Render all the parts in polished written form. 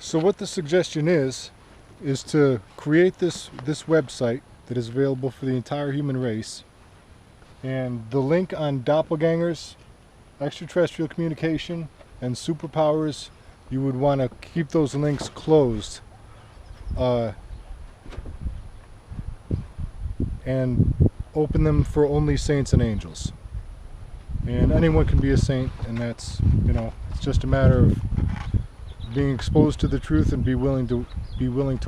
So what the suggestion is to create this website that is available for the entire human race, and the link on doppelgangers, extraterrestrial communication, and superpowers, you would want to keep those links closed, and open them for only saints and angels. And anyone can be a saint, and that's, it's just a matter of being exposed to the truth and be willing to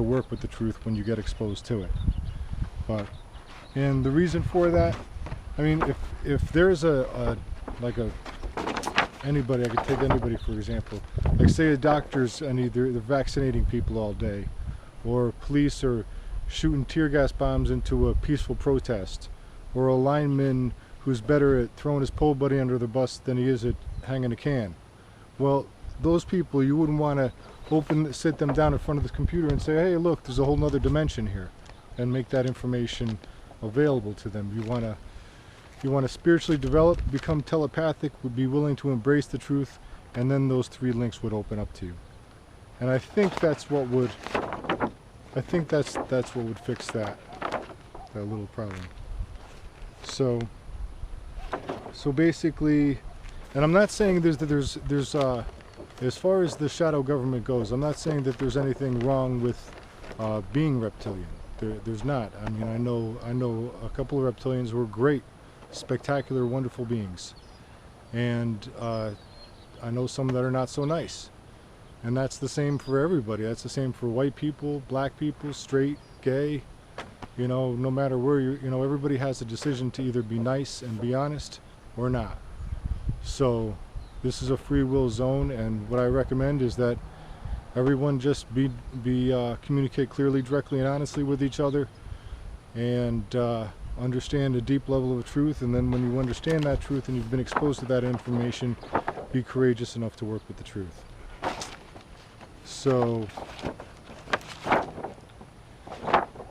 work with the truth when you get exposed to it. And the reason for that, I mean, if there's anybody, I could take anybody for example, like say a doctor's and they're vaccinating people all day, or police are shooting tear gas bombs into a peaceful protest, or a lineman who's better at throwing his pole buddy under the bus than he is at hanging a can. Well, those people, you wouldn't want to sit them down in front of the computer and say, hey, look, there's a whole nother dimension here, and make that information available to them. You want to spiritually develop, become telepathic, would be willing to embrace the truth, and then those three links would open up to you. And I think that's what would fix that little problem. So basically, and I'm not saying there's as far as the shadow government goes, I'm not saying that there's anything wrong with being reptilian. There's not. I mean, I know a couple of reptilians who are great, spectacular, wonderful beings, and I know some that are not so nice. And that's the same for everybody. That's the same for white people, black people, straight, gay. No matter where everybody has a decision to either be nice and be honest or not. So this is a free will zone, and what I recommend is that everyone just communicate clearly, directly, and honestly with each other, and understand a deep level of truth. And then when you understand that truth and you've been exposed to that information, be courageous enough to work with the truth. So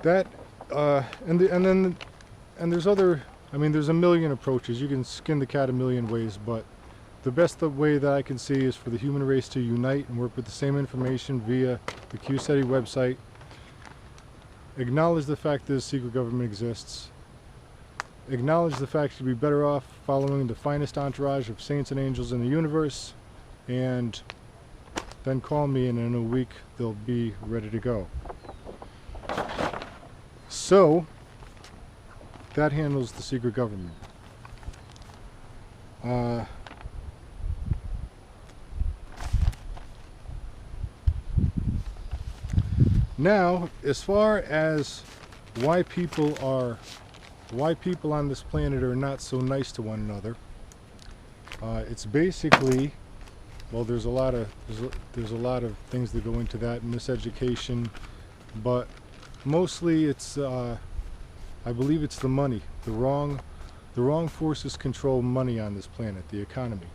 that and there's other, I mean, there's a million approaches. You can skin the cat a million ways, but the best way that I can see is for the human race to unite and work with the same information via the QSETI website. Acknowledge the fact that a secret government exists. Acknowledge the fact you'd be better off following the finest entourage of saints and angels in the universe, and then call me, and in a week they'll be ready to go. So that handles the secret government. Now, as far as why people on this planet are not so nice to one another, it's basically, well, there's a lot of things that go into that, miseducation, but mostly it's I believe it's the money. The wrong forces control money on this planet, the economy.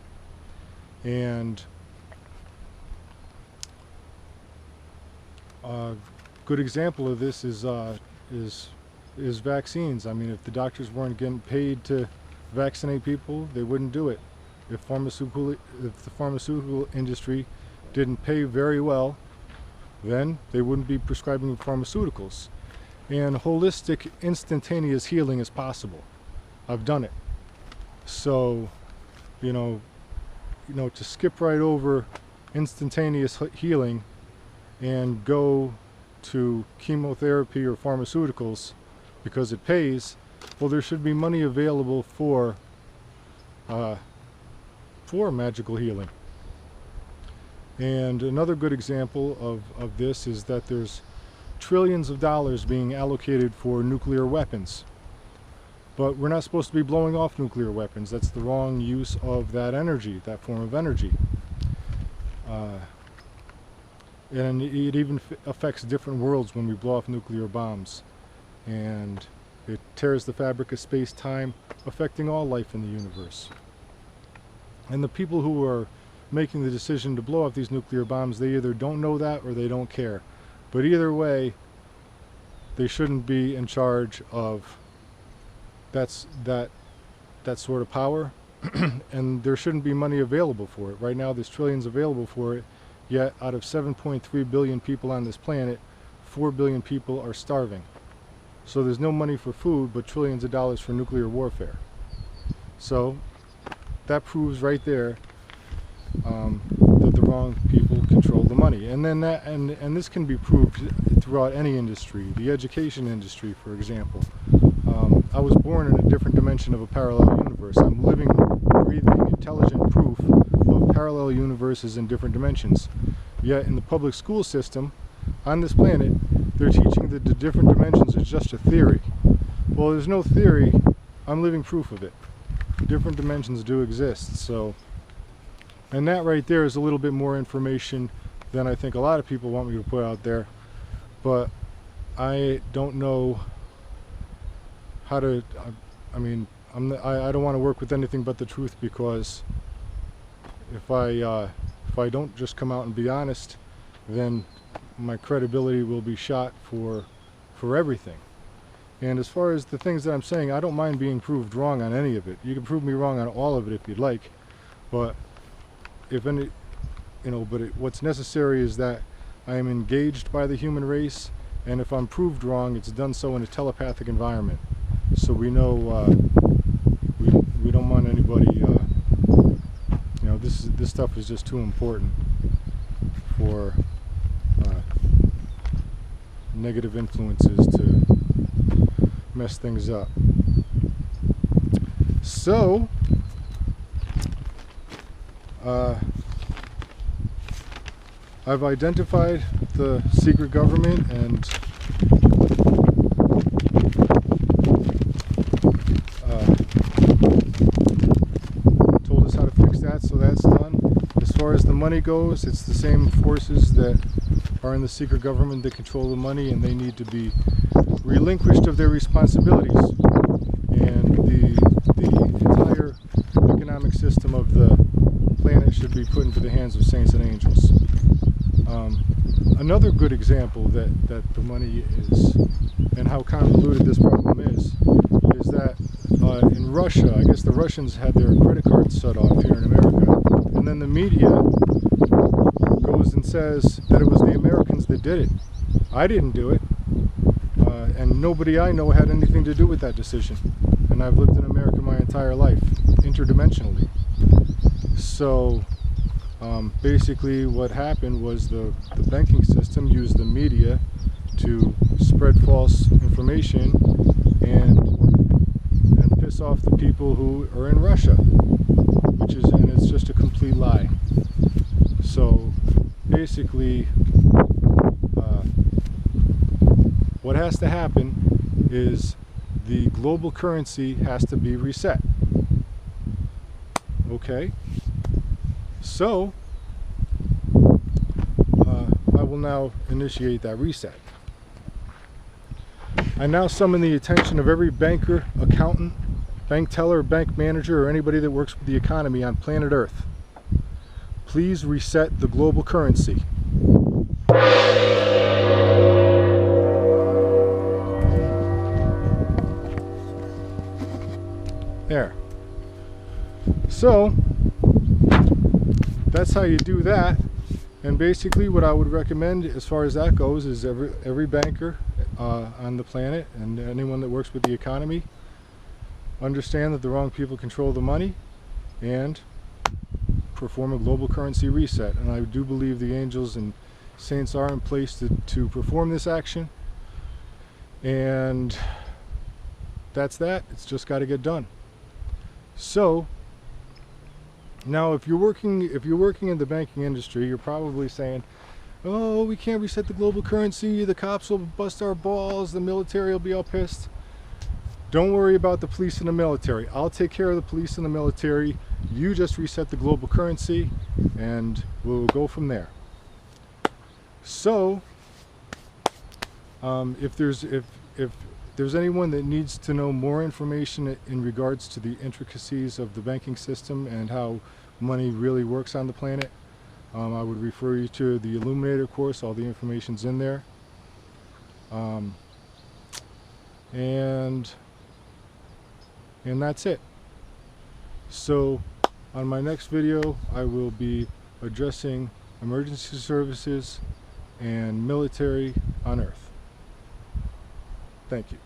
And a good example of this is vaccines. I mean, if the doctors weren't getting paid to vaccinate people, they wouldn't do it. If the pharmaceutical industry didn't pay very well, then they wouldn't be prescribing pharmaceuticals. And holistic, instantaneous healing is possible. I've done it. So, to skip right over instantaneous healing and go to chemotherapy or pharmaceuticals because it pays, well, there should be money available for magical healing. And another good example of this is that there's trillions of dollars being allocated for nuclear weapons. But we're not supposed to be blowing off nuclear weapons. That's the wrong use of that energy, that form of energy. And it even affects different worlds when we blow off nuclear bombs. And it tears the fabric of space-time, affecting all life in the universe. And the people who are making the decision to blow off these nuclear bombs, they either don't know that or they don't care. But either way, they shouldn't be in charge of that sort of power, and there shouldn't be money available for it. Right now there's trillions available for it, Yet out of 7.3 billion people on this planet, 4 billion people are starving. So there's no money for food, but trillions of dollars for nuclear warfare. So that proves right there that the wrong people control the money. And then and this can be proved throughout any industry, the education industry, for example. I was born in a different dimension of a parallel universe. I'm living, breathing, intelligent proof of parallel universes in different dimensions. Yet in the public school system on this planet, they're teaching that the different dimensions is just a theory. Well, there's no theory. I'm living proof of it. Different dimensions do exist. So, and that right there is a little bit more information than I think a lot of people want me to put out there. But I don't know how to. I mean, I don't want to work with anything but the truth, because if I don't just come out and be honest, then my credibility will be shot for everything. And as far as the things that I'm saying, I don't mind being proved wrong on any of it. You can prove me wrong on all of it if you'd like, but what's necessary is that I am engaged by the human race, and if I'm proved wrong, it's done so in a telepathic environment. So we know we don't want anybody. This stuff is just too important for negative influences to mess things up. So I've identified the secret government and told us how to fix that, so that's done. As far as the money goes, it's the same forces that are in the secret government that control the money, and they need to be relinquished of their responsibilities. And the entire economic system of the planet should be put into the hands of saints and angels. Another good example that the money is, and how convoluted this problem is that in Russia, I guess the Russians had their credit cards shut off here in America, and then the media goes and says that it was the Americans that did it. I didn't do it, and nobody I know had anything to do with that decision. And I've lived in America my entire life, interdimensionally. So basically what happened was the banking system used the media to spread false information and piss off the people who are in Russia, and it's just a complete lie. So basically what has to happen is the global currency has to be reset. Okay, so I will now initiate that reset. I now summon the attention of every banker, accountant, bank teller, bank manager, or anybody that works with the economy on planet Earth. Please reset the global currency. There. So that's how you do that. And basically what I would recommend as far as that goes is every banker on the planet and anyone that works with the economy understand that the wrong people control the money and perform a global currency reset. And I do believe the angels and saints are in place to perform this action. And that's that. It's just got to get done. So now if you're working in the banking industry, you're probably saying, oh, we can't reset the global currency, the cops will bust our balls, the military will be all pissed. Don't worry about the police and the military. I'll take care of the police and the military. You just reset the global currency and we'll go from there. So if there's anyone that needs to know more information in regards to the intricacies of the banking system and how money really works on the planet, I would refer you to the Illuminator course. All the information's in there. And that's it. So on my next video, I will be addressing emergency services, and military on Earth. Thank you.